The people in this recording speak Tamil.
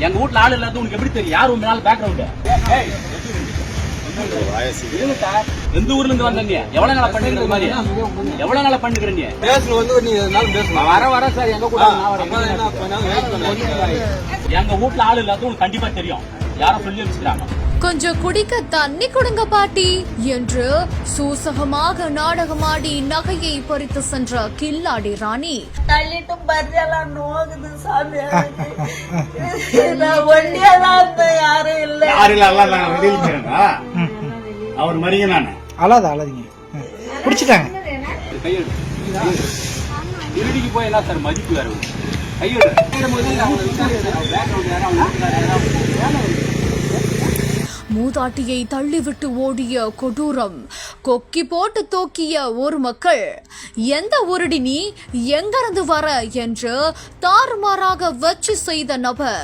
எங்க வீட்டுல ஆள் இல்லாத உனக்கு எப்படி தெரியும்? யார் உங்க பேக்ரவுண்ட்? எந்த ஊர்ல இருந்து வந்த நீ? எவ்வளவு நாளா பண்ணுகிற மாதிரி? எவ்வளவு நாளா பண்ணுகிற நீ? வர சார் எங்க கூட எங்க வீட்டுல ஆள் இல்லாத உனக்கு கண்டிப்பா தெரியும். யாரும் சொல்லி வச்சுக்கிறாங்க. கொஞ்சம் குடிக்க தண்ணி கொடுங்க பாட்டி என்று சூசகமாக நாடகமாடி நகையை பறித்து சென்ற கில்லாடி ராணி. தள்ளிட்டு பறியெல்லாம் நோகுது சாமி. ஒண்டியெல்லாம் யாரும் இல்ல. அவர் மறிய நானு அழாதீங்க பிடிச்சிட்டாங்க. திருடிக்கு போய் என்ன சார் மதிப்பு வேறு கையோடு மூதாட்டியை தள்ளிவிட்டு ஓடிய கொடூரம். கொக்கி போட்டு தூக்கிய ஒரு மக்கள். எந்த ஊரடி நீ, எங்கிருந்து வர என்று தாறுமாறாக வச்சு செய்த நபர்.